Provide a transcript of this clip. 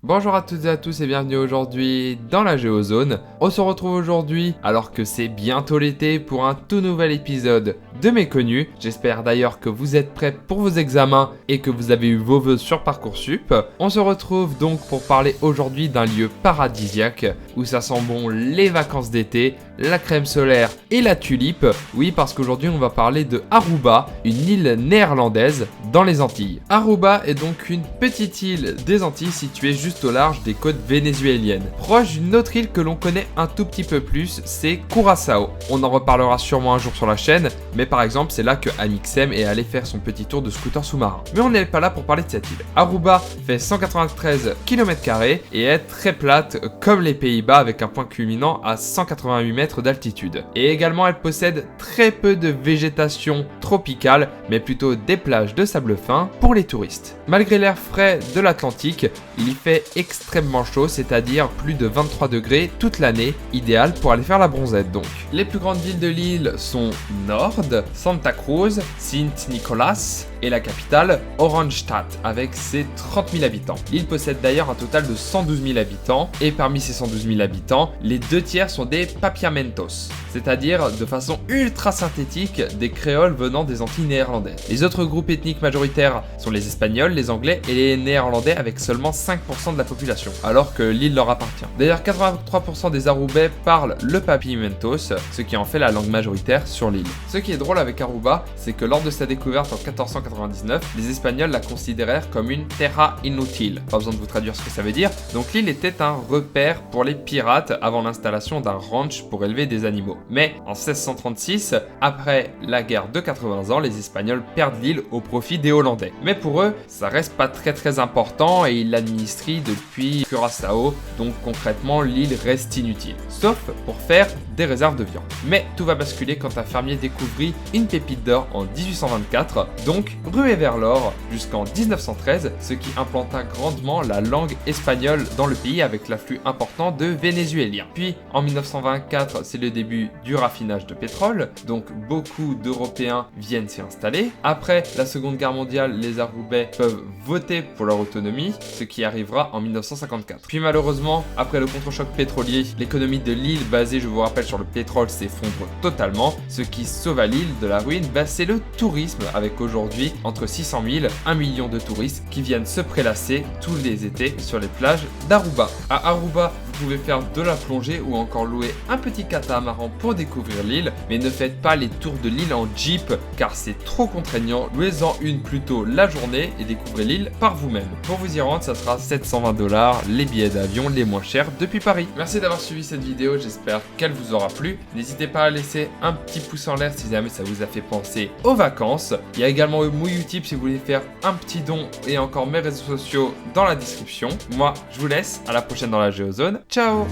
Bonjour à toutes et à tous et bienvenue aujourd'hui dans la Géozone. On se retrouve aujourd'hui alors que c'est bientôt l'été pour un tout nouvel épisode de Méconnus. J'espère d'ailleurs que vous êtes prêts pour vos examens et que vous avez eu vos vœux sur Parcoursup. On se retrouve donc pour parler aujourd'hui d'un lieu paradisiaque où ça sent bon les vacances d'été, la crème solaire et la tulipe. Oui, parce qu'aujourd'hui on va parler de Aruba, une île néerlandaise dans les Antilles. Aruba est donc une petite île des Antilles située juste au large des côtes vénézuéliennes. Proche d'une autre île que l'on connaît un tout petit peu plus, c'est Curaçao. On en reparlera sûrement un jour sur la chaîne, mais par exemple c'est là que Amixem est allé faire son petit tour de scooter sous-marin. Mais on n'est pas là pour parler de cette île. Aruba fait 193 km² et est très plate comme les Pays-Bas avec un point culminant à 188 mètres d'altitude. Et également elle possède très peu de végétation tropicale, mais plutôt des plages de sable fin pour les touristes. Malgré l'air frais de l'Atlantique, il y fait extrêmement chaud, c'est-à-dire plus de 23 degrés toute l'année, idéal pour aller faire la bronzette donc. Les plus grandes villes de l'île sont Nord, Santa Cruz, Sint-Nicolas et la capitale Oranjestad avec ses 30 000 habitants. L'île possède d'ailleurs un total de 112 000 habitants et parmi ces 112 000 habitants, les 2/3 sont des papiamentos, c'est-à-dire de façon ultra synthétique des créoles venant des Antilles néerlandaises. Les autres groupes ethniques majoritaires sont les Espagnols, les Anglais et les Néerlandais avec seulement 5% de la population, alors que l'île leur appartient. D'ailleurs, 83% des Arubais parlent le papiamentos, ce qui en fait la langue majoritaire sur l'île. Ce qui est drôle avec Aruba, c'est que lors de sa découverte en 1499, les Espagnols la considérèrent comme une terra inutile. Pas besoin de vous traduire ce que ça veut dire. Donc l'île était un repère pour les pirates avant l'installation d'un ranch pour élever des animaux. Mais en 1636, après la guerre de 80 ans, les Espagnols perdent l'île au profit des Hollandais. Mais pour eux, ça reste pas très important et ils l'administrent depuis Curaçao, donc concrètement l'île reste inutile, sauf pour faire des réserves de viande. Mais tout va basculer quand un fermier découvrit une pépite d'or en 1824, donc rué vers l'or jusqu'en 1913, ce qui implanta grandement la langue espagnole dans le pays avec l'afflux important de Vénézuéliens. Puis en 1924, c'est le début du raffinage de pétrole, donc beaucoup d'Européens viennent s'y installer. Après la Seconde Guerre mondiale, les Arubais peuvent voter pour leur autonomie, ce qui arrivera en 1954. Puis malheureusement, après le contre-choc pétrolier, l'économie de l'île basée, je vous rappelle, sur le pétrole s'effondre totalement. Ce qui sauve l'île de la ruine, c'est le tourisme, avec aujourd'hui entre 600 000 et 1 million de touristes qui viennent se prélasser tous les étés sur les plages d'Aruba. À Aruba, vous pouvez faire de la plongée ou encore louer un petit catamaran pour découvrir l'île, mais ne faites pas les tours de l'île en jeep car c'est trop contraignant. Louez-en une plutôt la journée et découvrez l'île par vous-même. Pour vous y rendre, ça sera 720 $, les billets d'avion les moins chers depuis Paris. Merci d'avoir suivi cette vidéo, j'espère qu'elle vous aura plu. N'hésitez pas à laisser un petit pouce en l'air si jamais ça vous a fait penser aux vacances. Il y a également mon Utip si vous voulez faire un petit don et encore mes réseaux sociaux dans la description. Moi, je vous laisse, à la prochaine dans la Géozone. Ciao!